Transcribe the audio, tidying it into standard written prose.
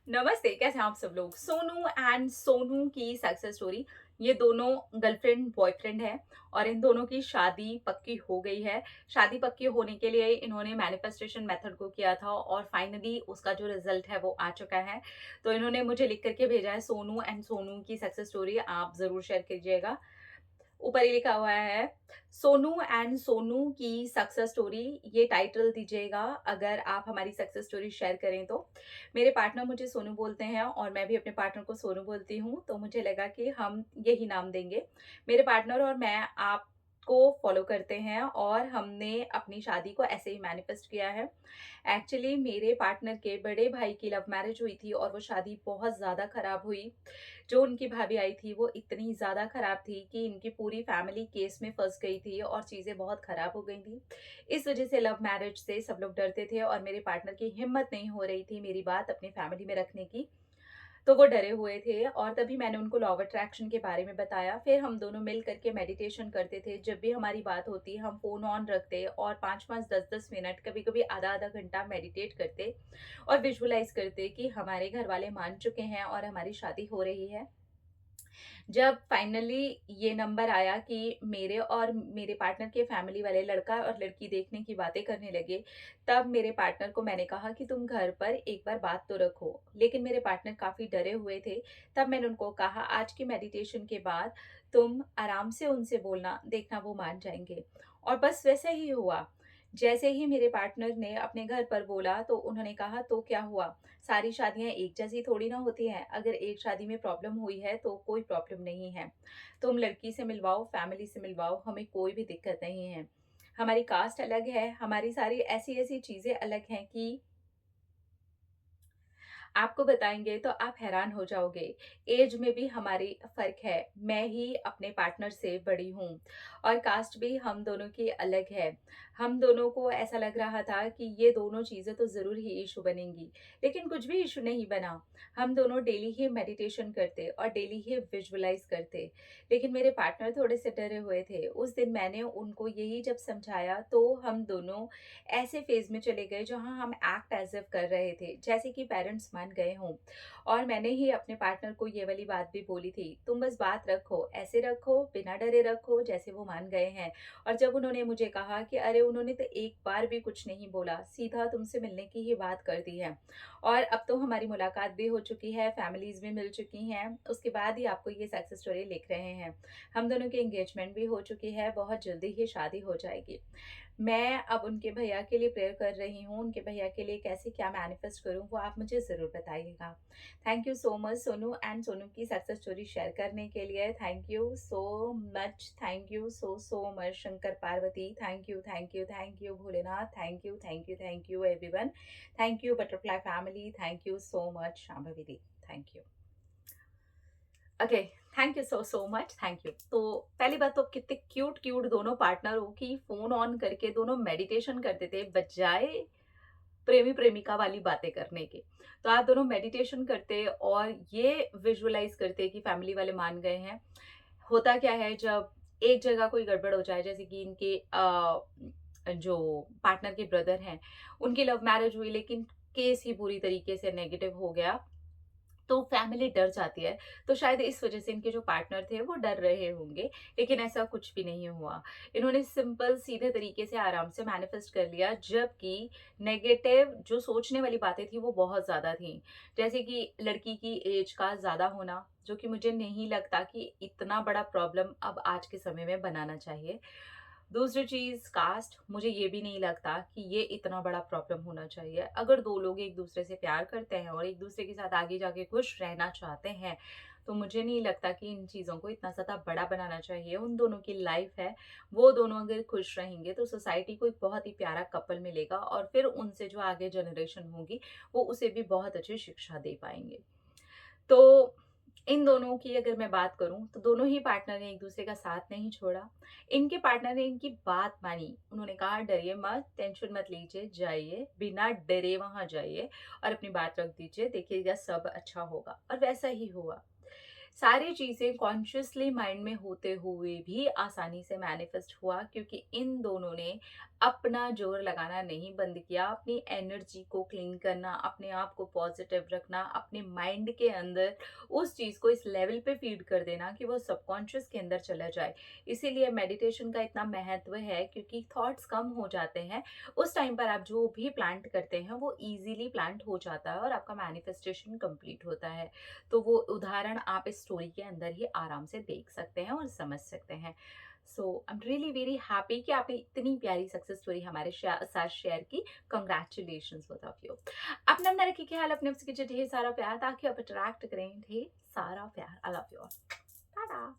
नमस्ते, कैसे हैं आप सब लोग। सोनू एंड सोनू की सक्सेस स्टोरी। ये दोनों गर्लफ्रेंड बॉयफ्रेंड है और इन दोनों की शादी पक्की हो गई है। शादी पक्की होने के लिए इन्होंने मैनिफेस्टेशन मेथड को किया था और फाइनली उसका जो रिजल्ट है वो आ चुका है। तो इन्होंने मुझे लिख करके भेजा है, सोनू एंड सोनू की सक्सेस स्टोरी आप जरूर शेयर कीजिएगा। ऊपर ही लिखा हुआ है, सोनू एंड सोनू की सक्सेस स्टोरी। ये टाइटल दीजिएगा अगर आप हमारी सक्सेस स्टोरी शेयर करें तो। मेरे पार्टनर मुझे सोनू बोलते हैं और मैं भी अपने पार्टनर को सोनू बोलती हूँ, तो मुझे लगा कि हम यही नाम देंगे। मेरे पार्टनर और मैं आपको फॉलो करते हैं और हमने अपनी शादी को ऐसे ही मैनिफेस्ट किया है। एक्चुअली मेरे पार्टनर के बड़े भाई की लव मैरिज हुई थी और वो शादी बहुत ज़्यादा खराब हुई। जो उनकी भाभी आई थी वो इतनी ज़्यादा खराब थी कि इनकी पूरी फैमिली केस में फंस गई थी और चीज़ें बहुत खराब हो गई थी। इस वजह से लव मैरिज से सब लोग डरते थे और मेरे पार्टनर की हिम्मत नहीं हो रही थी मेरी बात अपनी फैमिली में रखने की। तो वो डरे हुए थे और तभी मैंने उनको लॉ ऑफ अट्रैक्शन के बारे में बताया। फिर हम दोनों मिल करके मेडिटेशन करते थे। जब भी हमारी बात होती हम फ़ोन ऑन रखते और 5-5 10-10 मिनट, कभी-कभी आधा-आधा घंटा मेडिटेट करते और विजुअलाइज़ करते कि हमारे घर वाले मान चुके हैं और हमारी शादी हो रही है। जब फाइनली ये नंबर आया कि मेरे और मेरे पार्टनर के फैमिली वाले लड़का और लड़की देखने की बातें करने लगे, तब मेरे पार्टनर को मैंने कहा कि तुम घर पर एक बार बात तो रखो। लेकिन मेरे पार्टनर काफ़ी डरे हुए थे। तब मैंने उनको कहा, आज की मेडिटेशन के बाद तुम आराम से उनसे बोलना, देखना वो मान जाएँगे। और बस वैसा ही हुआ। जैसे ही मेरे पार्टनर ने अपने घर पर बोला तो उन्होंने कहा, तो क्या हुआ? सारी शादियाँ एक जैसी थोड़ी ना होती हैं। अगर एक शादी में प्रॉब्लम हुई है तो कोई प्रॉब्लम नहीं है। तुम लड़की से मिलवाओ, फैमिली से मिलवाओ, हमें कोई भी दिक्कत नहीं है। हमारी कास्ट अलग है, हमारी सारी ऐसी-ऐसी चीज़ें अलग हैं कि आपको बताएँगे तो आप हैरान हो जाओगे। ऐज में भी हमारी फ़र्क है। मैं ही अपने पार्टनर से बड़ी हूँ और कास्ट भी हम दोनों की अलग है। हम दोनों को ऐसा लग रहा था कि ये दोनों चीज़ें तो ज़रूर ही इश्यू बनेंगी, लेकिन कुछ भी इश्यू नहीं बना। हम दोनों डेली ही मेडिटेशन करते और डेली ही विजुअलाइज़ करते। लेकिन मेरे पार्टनर थोड़े से डरे हुए थे। उस दिन मैंने उनको यही जब समझाया तो हम दोनों ऐसे फ़ेज़ में चले गए जहाँ हम एक्ट एज़ इफ कर रहे थे, जैसे कि पेरेंट्स मान गए हों। और मैंने ही अपने पार्टनर को ये वाली बात भी बोली थी, तुम बस बात रखो, ऐसे रखो, बिना डरे रखो जैसे वो मान गए हैं। और जब उन्होंने मुझे कहा कि अरे उन्होंने तो एक बार भी कुछ नहीं बोला, सीधा तुमसे मिलने की ही बात कर दी है। और अब तो हमारी मुलाकात भी हो चुकी है, फैमिलीज़ भी मिल चुकी हैं, उसके बाद ही आपको ये सक्सेस स्टोरी लिख रहे हैं। हम दोनों की एंगेजमेंट भी हो चुकी है, बहुत जल्दी ही शादी हो जाएगी। मैं अब उनके भैया के लिए प्रेयर कर रही हूँ, उनके भैया के लिए कैसे क्या मैनिफेस्ट करूँ वो आप मुझे ज़रूर बताइएगा। Thank you so much Sonu and Sonu की सक्सेस स्टोरी शेयर करने के लिए। Thank you so much, thank you so much Shankar Parvati, thank you Bholenath, thank you everyone, thank you butterfly family, thank you so much Shambhavi the, thank you. Okay, thank you so much, thank you. तो पहली बात तो कितने cute cute दोनों partner हो कि phone on करके दोनों मेडिटेशन करते थे बजाय प्रेमी प्रेमिका वाली बातें करने के। तो आप दोनों मेडिटेशन करते और ये विजुअलाइज करते कि फैमिली वाले मान गए हैं। होता क्या है जब एक जगह कोई गड़बड़ हो जाए, जैसे कि इनके जो पार्टनर के ब्रदर हैं, उनकी लव मैरिज हुई लेकिन केस ही पूरी तरीके से नेगेटिव हो गया, तो फैमिली डर जाती है। तो शायद इस वजह से इनके जो पार्टनर थे वो डर रहे होंगे, लेकिन ऐसा कुछ भी नहीं हुआ। इन्होंने सिंपल सीधे तरीके से आराम से मैनिफेस्ट कर लिया, जबकि नेगेटिव जो सोचने वाली बातें थी वो बहुत ज़्यादा थी। जैसे कि लड़की की एज का ज़्यादा होना, जो कि मुझे नहीं लगता कि इतना बड़ा प्रॉब्लम अब आज के समय में बनाना चाहिए। दूसरी चीज़ कास्ट, मुझे ये भी नहीं लगता कि ये इतना बड़ा प्रॉब्लम होना चाहिए। अगर 2 लोग एक दूसरे से प्यार करते हैं और एक दूसरे के साथ आगे जाके खुश रहना चाहते हैं, तो मुझे नहीं लगता कि इन चीज़ों को इतना ज़्यादा बड़ा बनाना चाहिए। उन दोनों की लाइफ है, वो दोनों अगर खुश रहेंगे तो सोसाइटी को एक बहुत ही प्यारा कपल मिलेगा और फिर उनसे जो आगे जनरेशन होगी, वो उसे भी बहुत अच्छी शिक्षा दे पाएँगे। तो इन दोनों की अगर मैं बात करूं तो दोनों ही पार्टनर ने एक दूसरे का साथ नहीं छोड़ा। इनके पार्टनर ने इनकी बात मानी। उन्होंने कहा, डरिए मत, टेंशन मत लीजिए, जाइए, बिना डरे वहां जाइए और अपनी बात रख दीजिए, देखिएगा सब अच्छा होगा। और वैसा ही हुआ। सारी चीज़ें कॉन्शियसली माइंड में होते हुए भी आसानी से मैनिफेस्ट हुआ, क्योंकि इन दोनों ने अपना जोर लगाना नहीं बंद किया, अपनी एनर्जी को क्लीन करना, अपने आप को पॉजिटिव रखना, अपने माइंड के अंदर उस चीज़ को इस लेवल पे फीड कर देना कि वो सबकॉन्शियस के अंदर चला जाए। इसीलिए मेडिटेशन का इतना महत्व है, क्योंकि थॉट्स कम हो जाते हैं। उस टाइम पर आप जो भी प्लांट करते हैं वो इजीली प्लांट हो जाता है और आपका मैनिफेस्टेशन कंप्लीट होता है। तो वो उदाहरण आप इस स्टोरी के अंदर ही आराम से देख सकते हैं और समझ सकते हैं। So I am really very happy कि आपने इतनी प्यारी सक्सेस स्टोरी हमारे साथ शेयर की। Congratulation both of you. अपना अपना रखिए ख्याल, अपने आपसे कीजिए ढेर सारा प्यार, ताकि आप अट्रैक्ट करें ढेर सारा प्यार। I love you all. Tata.